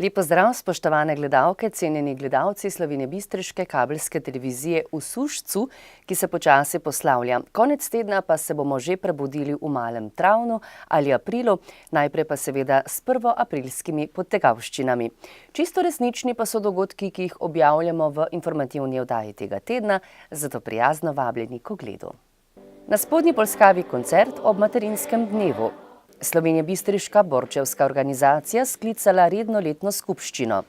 Lep pozdrav, spoštovane gledalke, cenjeni gledalci slovenjebistriške kabelske televizije v Sušcu, ki se počasi poslavlja. Konec tedna pa se bomo že prebudili v Malem Travnu ali Aprilu, najprej pa seveda s prvoaprilskimi podtegavščinami. Čisto resnični pa so dogodki, ki jih objavljamo v informativni oddaji tega tedna, zato prijazno vabljeni k ogledu. Na Spodnji Polskavi koncert ob materinskem dnevu. Slovenjebistriška borčevska organizacija sklicala redno letno skupščino.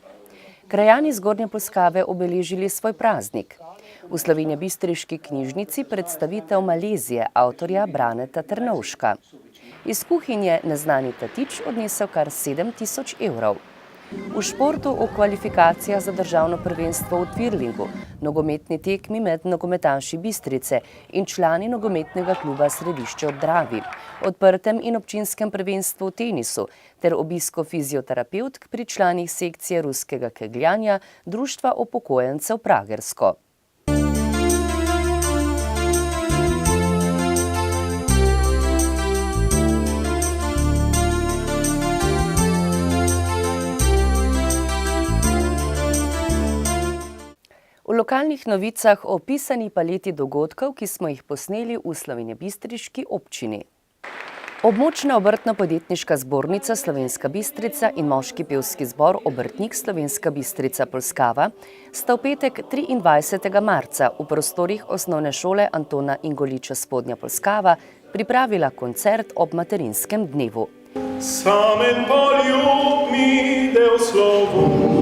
Krajani Zgornje Polskave obeležili svoj praznik. V Slovenjebistriški knjižnici predstavitev Malezije avtorja Braneta Ternovška. Iz kuhinje neznani tatič odnesel kar 7.000 evrov. V športu v kvalifikacijah za državno prvenstvo v Twirlingu, nogometni tekmi med nogometaši Bistrice in člani nogometnega kluba Središče ob Dravi, odprtem in občinskem prvenstvu v tenisu ter obisko fizioterapevtk pri članih sekcije ruskega kegljanja Društva upokojencev Pragersko. V lokalnih novicah o pisani paleti dogodkov, ki smo jih posneli v Slovenjebistriški občini. Območna obrtno-podjetniška zbornica Slovenska Bistrica in moški pevski zbor Obrtnik Slovenska Bistrica Polskava sta v petek 23. marca v prostorih osnovne šole Antona Ingoliča Spodnja Polskava pripravila koncert ob materinskem dnevu. Samen poljub mi del slovu.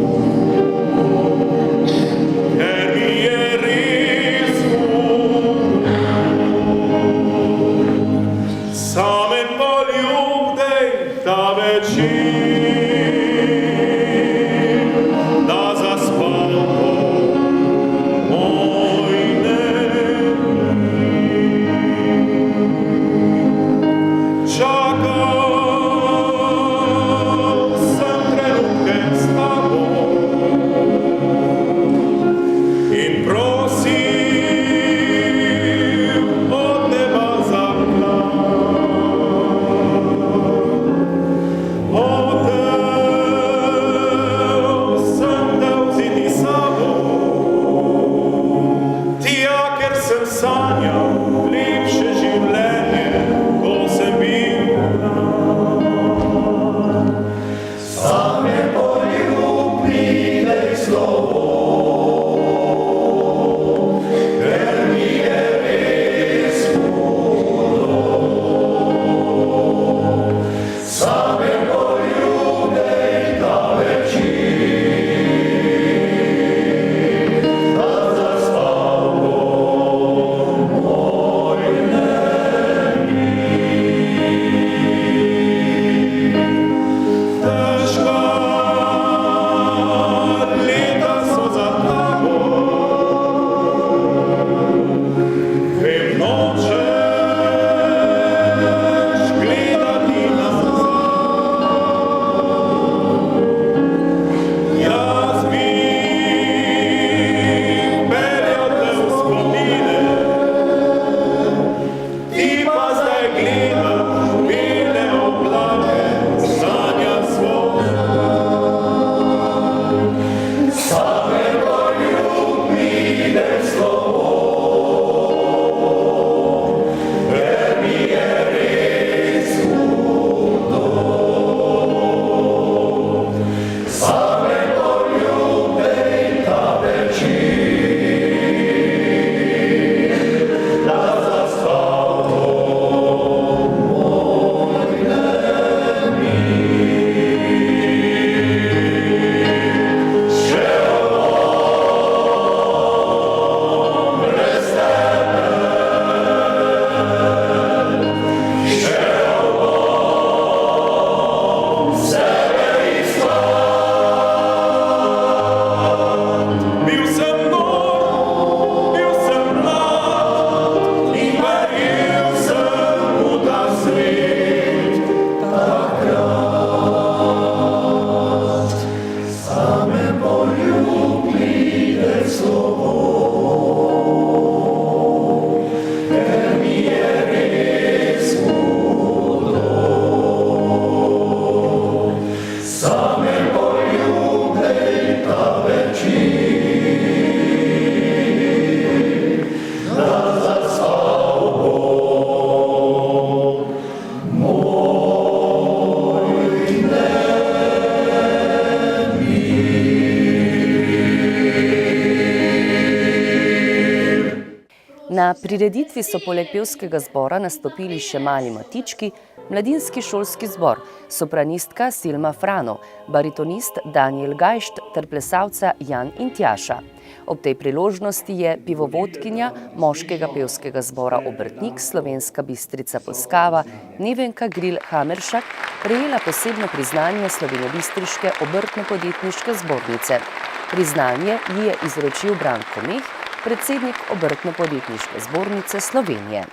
Na prireditvi so poleg pevskega zbora nastopili še Mali Matički, mladinski šolski zbor, sopranistka Silma Frano, baritonist Danijel Gajšt ter plesalca Jan in Tjaša. Ob tej priložnosti je pivovodkinja moškega pevskega zbora Obrtnik Slovenska Bistrica Polskava Nevenka Gril Hameršak prejela posebno priznanje Slovenjebistriške obrtno-podjetniške zbornice. Priznanje ji je izročil Branko Meh, predsednik Obrtno-podjetniške zbornice Slovenije.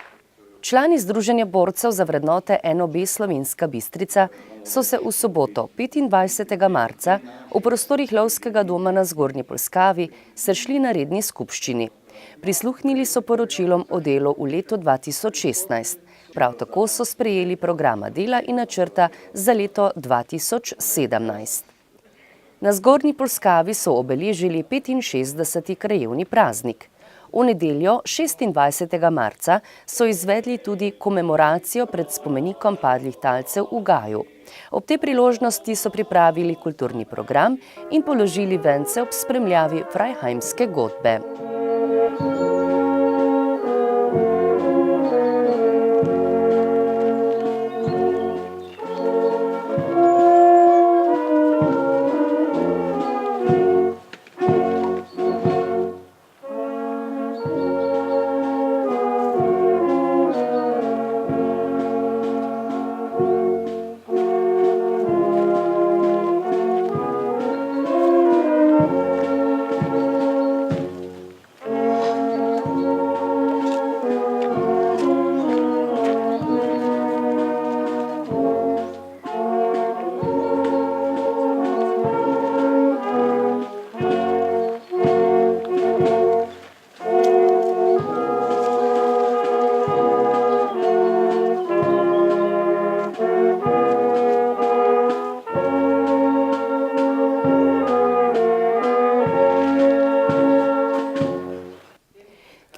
Člani Združenja borcev za vrednote NOB Slovenska Bistrica so se v soboto 25. marca v prostorih Lovskega doma na Zgornji Polskavi sešli na redni skupščini. Prisluhnili so poročilom o delu v letu 2016. Prav tako so sprejeli programa dela in načrta za leto 2017. Na Zgornji Polskavi so obeležili 65. krajevni praznik. V nedeljo 26. marca so izvedli tudi komemoracijo pred spomenikom padlih talcev v Gaju. Ob tej priložnosti so pripravili kulturni program in položili vence ob spremljavi Freihajmske godbe.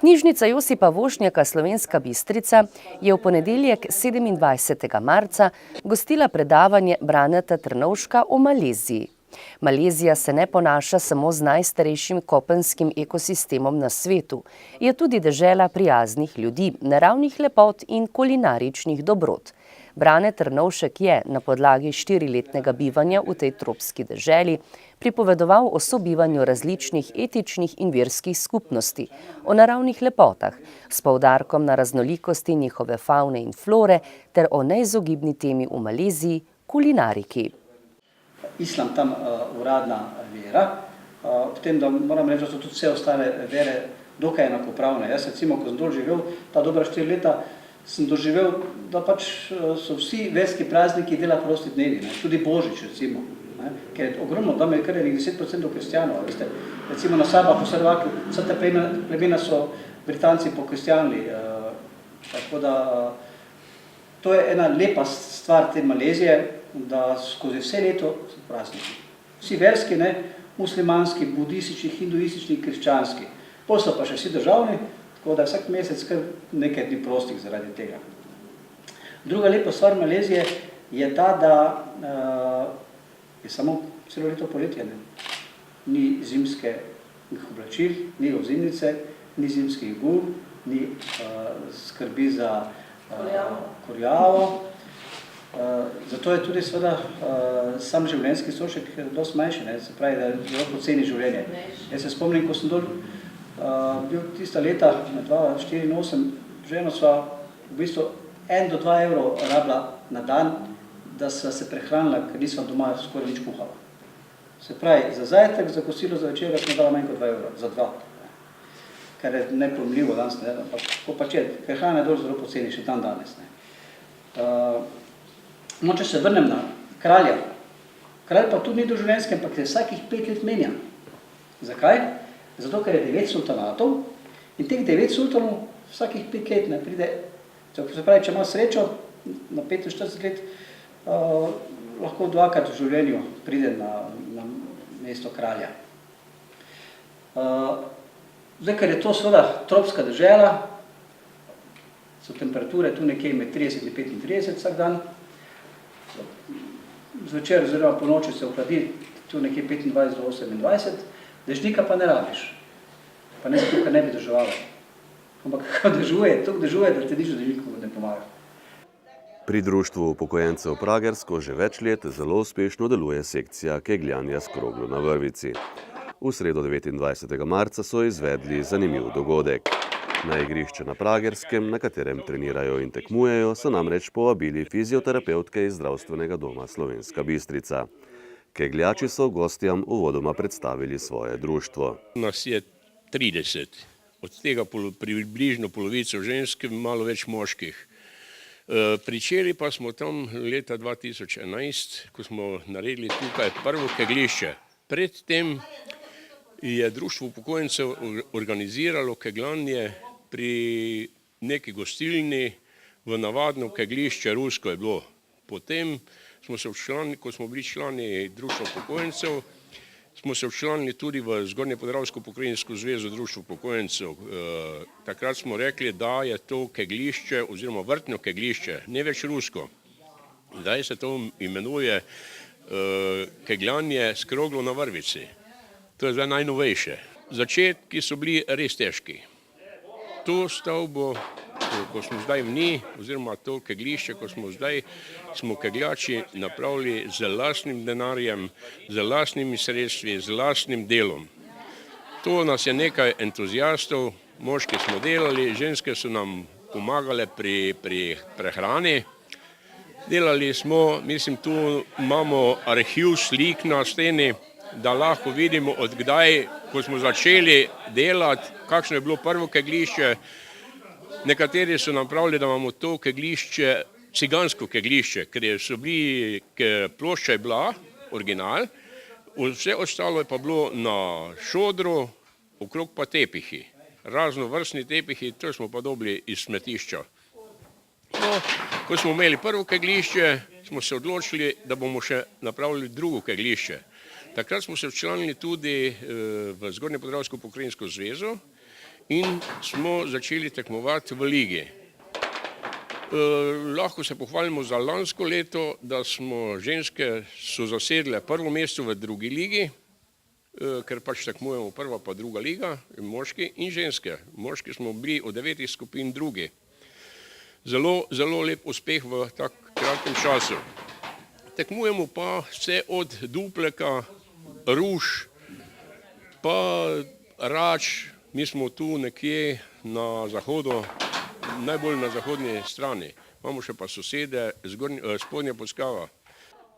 Knjižnica Josipa Vošnjaka Slovenska Bistrica je v ponedeljek 27. marca gostila predavanje Braneta Trnovška o Maleziji. Malezija se ne ponaša samo z najstarejšim kopenskim ekosistemom na svetu, je tudi dežela prijaznih ljudi, naravnih lepot in kulinaričnih dobrot. Brane Trnovšek je na podlagi 4-letnega bivanja v tej tropski deželi pripovedoval o sobivanju različnih etičnih in verskih skupnosti, o naravnih lepotah, s poudarkom na raznolikosti njihove favne in flore ter o neizogibni temi v Maleziji, kulinariki. Islam tam uradna vera, ob tem, da moram reči, da so tudi vse ostale vere dokaj enakopravne. Jaz recimo, ko sem dol živel ta dobra 4 leta, sem doživel, da pač so vsi verski prazniki dela prosti dnevi, tudi Božič recimo, ker je ogromno, da je kar 10% kristjanov, veste, recimo na Sabah, po Srvaki, vse te plemena so Britanci pokristjanili, tako da to je ena lepa stvar te Malezije, da skozi vse leto so prazniki. Vsi verski, muslimanski, budistični, hinduistični, krščanski, potem so pa še vsi državni, tako da vsak mesec kar nekaj dni prostih zaradi tega. Druga lepa stvar Malezije je ta, da je samo celo leto poletje. Ni zimskih oblačil, ni ozimnice, ni zimskih gur, ni skrbi za kurjavo. Zato je tudi seveda sam življenjski strošek dosti manjši, se pravi, da je zelo poceni življenje. Jaz se spomnim, ko sem dol bil tista leta, med 2004 in 2008, ženo sva v bistvu 1 do 2 evrov rabila na dan, da sva se prehranila, ker nisva doma skoraj nič kuhala. Se pravi, za zajtrk, za kosilo, za večer smo dala manj kot 2 evra, za 2. Kar je nepojmljivo danes, ampak ko pač je, ker hrana je dol zelo poceni, še dan danes. No, če se vrnem na kralja. Kralj pa tudi ni doživljenjski, ampak se vsakih 5 let menja. Zakaj? Zato, ker je 9 sultanatov in teh 9 sultanov vsakih 5 let ne pride, se pravi, če ima srečo, na 45 let lahko 2-krat v življenju pride na mesto kralja. Zdaj, ker je to seveda tropska dežela, so temperature tu nekje med 30 in 35 vsak dan, zvečer oziroma po noči se ohladi tu nekje 25 do 28, dežnika pa ne rabiš, pa ne zato, ker ne bi deževalo. ampak ko dežuje, toliko dežuje, da ti nič dežniku ne pomaga. Pri društvu upokojencev Pragersko že več let zelo uspešno deluje sekcija kegljanja s kroglo na vrvici. V sredo 29. marca so izvedli zanimiv dogodek. Na igrišče na Pragerskem, na katerem trenirajo in tekmujejo, so namreč povabili fizioterapevtke iz zdravstvenega doma Slovenska Bistrica. Kegljači so gostjam uvodoma predstavili svoje društvo. Nas je 30, od tega približno polovico žensk, malo več moških. Pričeli pa smo tam leta 2011, ko smo naredili tukaj prvo keglišče. Predtem je društvo upokojencev organiziralo kegljanje pri neki gostilni, v navadno keglišče, rusko je bilo. Potem smo se včlanili, ko smo bili člani društva upokojencev, smo se včlanili tudi v Zgornjepodravsko pokrajinsko zvezo društva upokojencev. Takrat smo rekli, da je to keglišče oziroma vrtno keglišče, ne več rusko. Zdaj se to imenuje kegljanje s kroglo na vrvici. To je zdaj najnovejše. Začetki so bili res težki. To stavbo, ko smo zdaj v njej, oziroma to keglišče, ko smo zdaj, smo kegljači napravili z lastnim denarjem, z lastnimi sredstvi, z lastnim delom. To nas je nekaj entuzijastov, moški smo delali, ženske so nam pomagale pri prehrani. Delali smo, mislim, tu imamo arhiv slik na steni, da lahko vidimo od kdaj, ko smo začeli delati, kakšno je bilo prvo keglišče. Nekateri so nam pravili, da imamo to keglišče, cigansko keglišče, ker so bili, plošča je bila, original, vse ostalo je pa bilo na šodru, okrog pa tepihi. Raznovrstni tepihi, to smo pa dobili iz smetišča. No, ko smo imeli prvo keglišče, smo se odločili, da bomo še napravili drugo keglišče. Takrat smo se včlanili tudi v Zgornjepodravsko pokrajinsko zvezo in smo začeli tekmovati v ligi. Lahko se pohvalimo za lansko leto, da smo ženske so zasedle prvo mesto v drugi ligi, ker pač tekmujemo prva pa druga liga, moški in ženske. Moški smo bili od 9 skupin drugi. Zelo lep uspeh v tak kratkem času. Tekmujemo pa vse od dupleka, ruš, pa rač. Mi smo tu nekje na zahodu, najbolj na zahodni strani. Imamo še pa sosede, spodnja Podskava.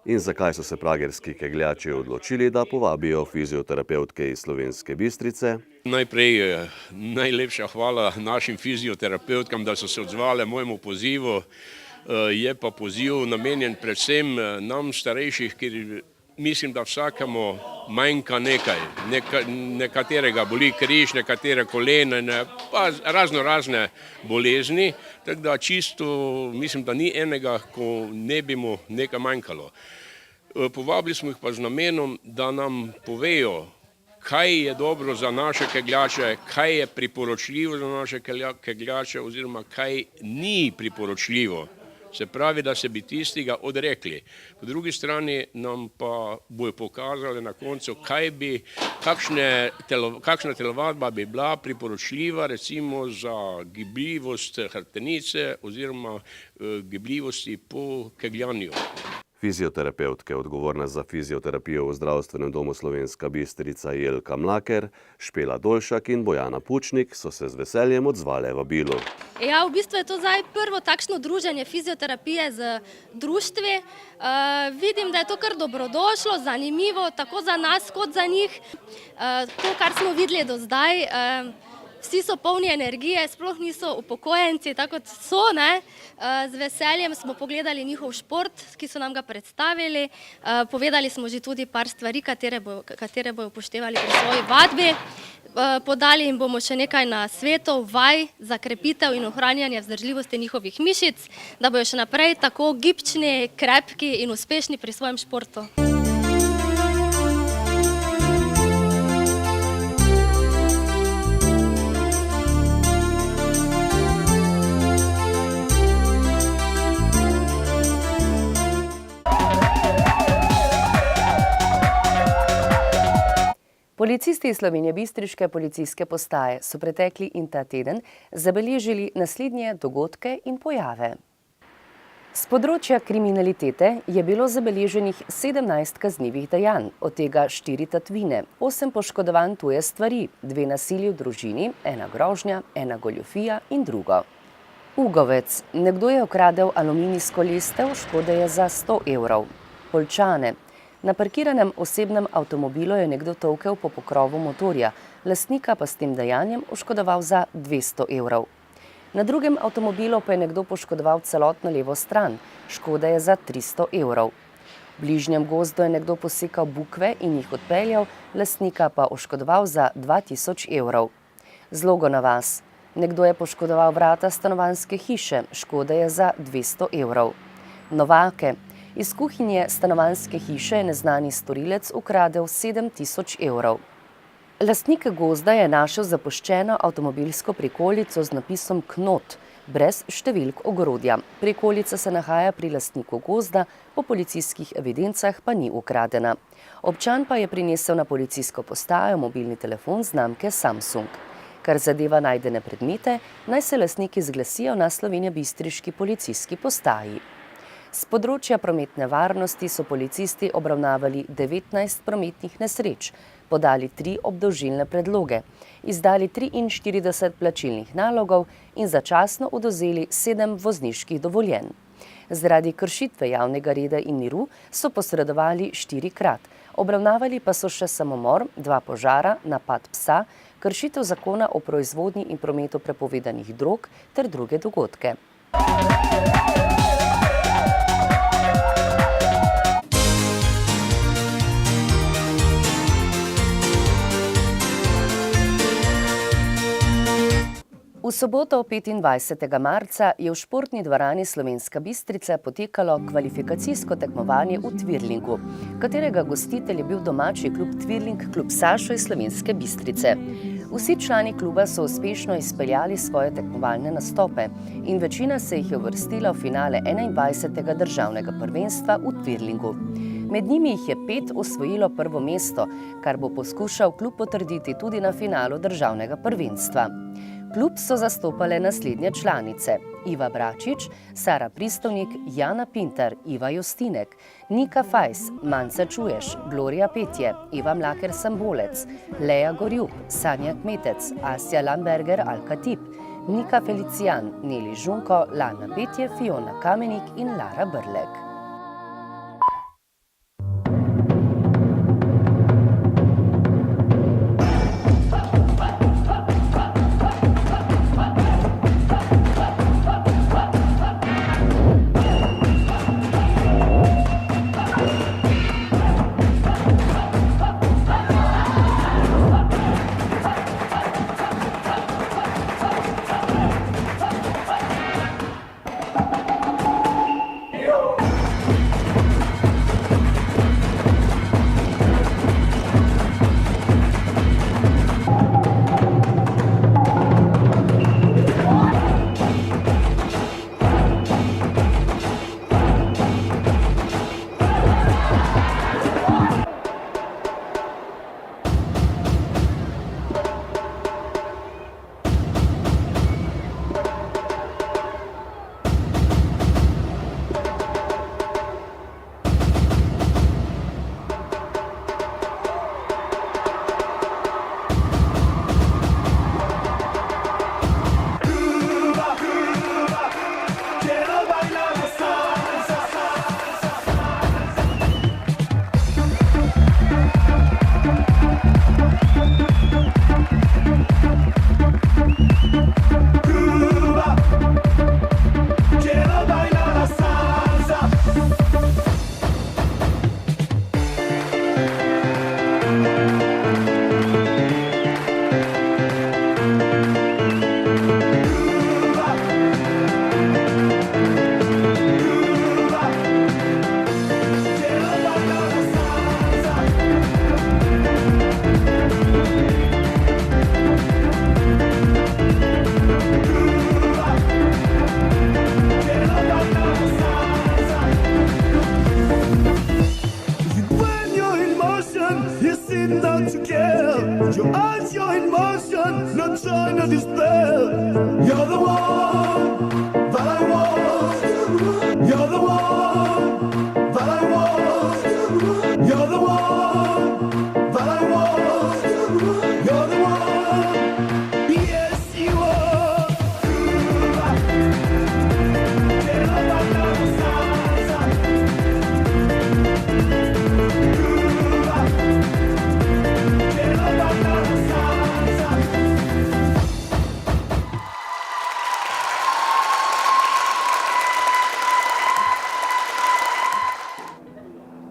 In zakaj so se pragerski kegljači odločili, da povabijo fizioterapevtke iz Slovenske Bistrice? Najprej najlepša hvala našim fizioterapevtkam, da so se odzvale mojemu pozivu. Je pa poziv namenjen predvsem nam starejših, ker mislim, da vsakemu manjka nekaj. Nekaterega boli križ, nekatere kolena, pa razne bolezni. Tako da čisto mislim, da ni enega, ko ne bi mu nekaj manjkalo. Povabili smo jih pa z namenom, da nam povejo, kaj je dobro za naše kegljače, kaj je priporočljivo za naše kegljače oziroma kaj ni priporočljivo. Se pravi, da se bi tistega odrekli. Po drugi strani nam pa bojo pokazali na koncu, kakšna telovadba bi bila priporočljiva recimo za gibljivost hrbtenice oziroma gibljivosti po kegljanju. Fizioterapevtke, odgovorna za fizioterapijo v zdravstvenem domu Slovenska Bistrica Jelka Mlaker, Špela Dolšak in Bojana Pučnik so se z veseljem odzvale vabilu. Ja, v bistvu je to zdaj prvo takšno druženje fizioterapije z društvi. Vidim, da je to kar dobrodošlo, zanimivo, tako za nas kot za njih. To, kar smo videli do zdaj, vsi so polni energije, sploh niso upokojenci, tako kot so, ne. Z veseljem smo pogledali njihov šport, ki so nam ga predstavili. Povedali smo že tudi par stvari, katere bojo upoštevali pri svoji vadbi. Podali jim bomo še nekaj nasvetov, vaj za krepitev in ohranjanje vzdržljivosti njihovih mišic, da bojo še naprej tako gibčni, krepki in uspešni pri svojem športu. Policisti iz slovenjebistriške policijske postaje so pretekli in ta teden zabeležili naslednje dogodke in pojave. Z področja kriminalitete je bilo zabeleženih 17 kaznivih dejanj, od tega 4 tatvine, 8 poškodovanj tuje stvari, 2 nasilji v družini, 1 grožnja, 1 goljufija in drugo. Ugovec. Nekdo je ukradel aluminijsko lestev, škode je za 100 evrov. Poljčane. Na parkiranem osebnem avtomobilu je nekdo tolkel po pokrovu motorja, lastnika pa s tem dejanjem oškodoval za 200 evrov. Na drugem avtomobilu pa je nekdo poškodoval celotno levo stran, škoda je za 300 evrov. V bližnjem gozdu je nekdo posekal bukve in jih odpeljal, lastnika pa oškodoval za 2000 evrov. Zlogo na vas. Nekdo je poškodoval vrata stanovanjske hiše, škoda je za 200 evrov. Novake. Iz kuhinje stanovanjske hiše je neznani storilec ukradel 7000 evrov. Lastnik gozda je našel zapuščeno avtomobilsko prikolico z napisom Knot, brez številk ogrodja. Prikolica se nahaja pri lastniku gozda, po policijskih evidencah pa ni ukradena. Občan pa je prinesel na policijsko postajo mobilni telefon znamke Samsung. Kar zadeva najdene predmete, naj se lastniki zglasijo na slovenjebistriški policijski postaji. Z področja prometne varnosti so policisti obravnavali 19 prometnih nesreč, podali 3 obdolžilne predloge, izdali 43 plačilnih nalogov in začasno odvzeli 7 vozniških dovoljenj. Zaradi kršitve javnega reda in miru so posredovali 4-krat, obravnavali pa so še samomor, 2 požara, napad psa, kršitev zakona o proizvodnji in prometu prepovedanih drog ter druge dogodke. V soboto 25. marca je v športni dvorani Slovenska Bistrica potekalo kvalifikacijsko tekmovanje v Twirlingu, katerega gostitelj je bil domači klub Twirling Klub Sašo iz Slovenske Bistrice. Vsi člani kluba so uspešno izpeljali svoje tekmovalne nastope in večina se jih je uvrstila v finale 21. državnega prvenstva v Twirlingu. Med njimi jih je 5 osvojilo prvo mesto, kar bo poskušal klub potrditi tudi na finalu državnega prvenstva. Klub so zastopale naslednje članice: Iva Bračič, Sara Pristovnik, Jana Pintar, Iva Justinek, Nika Fajs, Manca Čuješ, Gloria Petje, Eva Mlaker-Sambolec, Leja Gorjup, Sanja Kmetec, Asja Lamberger Alkatip, Nika Felicijan, Neli Žunko, Lana Petje, Fiona Kamenik in Lara Brlek.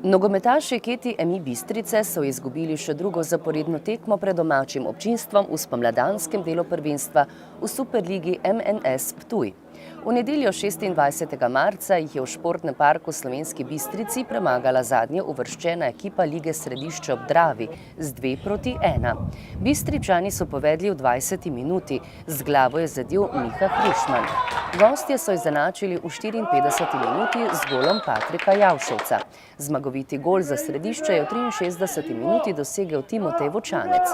Nogometaši Keti Emi Bistrice so izgubili še drugo zaporedno tekmo pred domačim občinstvom v spomladanskem delu prvenstva v Superligi MNS Ptuj. V nedeljo 26. marca jih je v športnem parku Slovenski Bistrici premagala zadnja uvrščena ekipa Lige Središče ob Dravi z 2:1. Bistričani so povedli v 20. minuti, z glavo je zadel Miha Hrušman. Gostje so izenačili v 54. minuti z golom Patrika Javšovca. Zmagoviti gol za Središče je v 63. minuti dosegel Timotej Vočanec.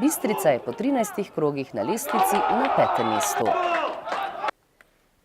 Bistrica je po 13 krogih na lestvici na 5. mestu.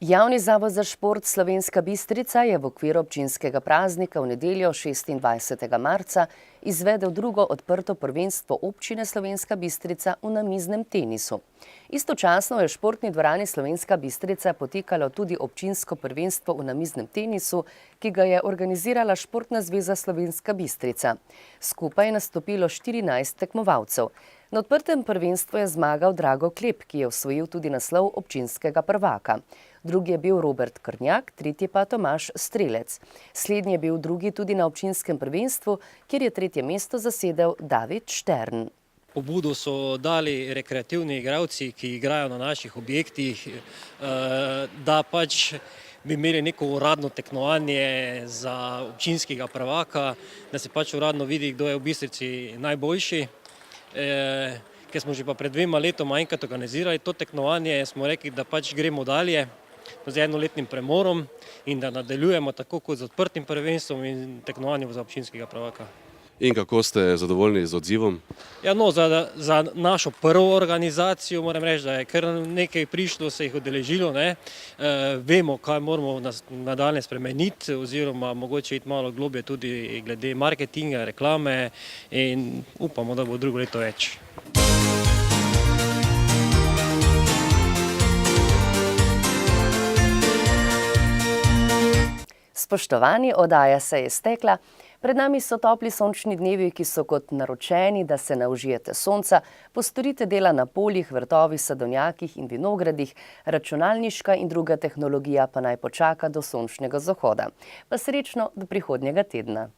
Javni zavod za šport Slovenska Bistrica je v okviru občinskega praznika v nedeljo 26. marca izvedel drugo odprto prvenstvo občine Slovenska Bistrica v namiznem tenisu. Istočasno je v športni dvorani Slovenska Bistrica potekalo tudi občinsko prvenstvo v namiznem tenisu, ki ga je organizirala Športna zveza Slovenska Bistrica. Skupaj je nastopilo 14 tekmovalcev. Na odprtem prvenstvu je zmagal Drago Klep, ki je osvojil tudi naslov občinskega prvaka. Drugi je bil Robert Krnjak, tretji pa Tomaž Strelec. Slednji je bil drugi tudi na občinskem prvenstvu, kjer je tretje mesto zasedel David Štern. Pobudo so dali rekreativni igralci, ki igrajo na naših objektih, da pač bi imeli neko uradno tekmovanje za občinskega prvaka, da se pač uradno vidi, kdo je v Bistrici najboljši. Ker smo že pa pred 2 letoma enkrat organizirali to tekmovanje, smo rekli, da pač gremo dalje z enoletnim premorom in da nadaljujemo tako kot z odprtim prvenstvom in tekmovanjem za občinskega prvaka. In kako ste zadovoljni z odzivom? Ja, no, za našo prvo organizacijo moram reči, da je kar nekaj prišlo, se jih udeležilo, ne. Vemo, kaj moramo nadalje spremeniti oziroma mogoče iti malo globlje tudi glede marketinga, reklame in upamo, da bo drugo leto več. Spoštovani, oddaja se je stekla. Pred nami so topli sončni dnevi, ki so kot naročeni, da se naužijete sonca, postorite dela na poljih, vrtovih, sadovnjakih in vinogradih, računalniška in druga tehnologija pa naj počaka do sončnega zahoda. Pa srečno do prihodnjega tedna.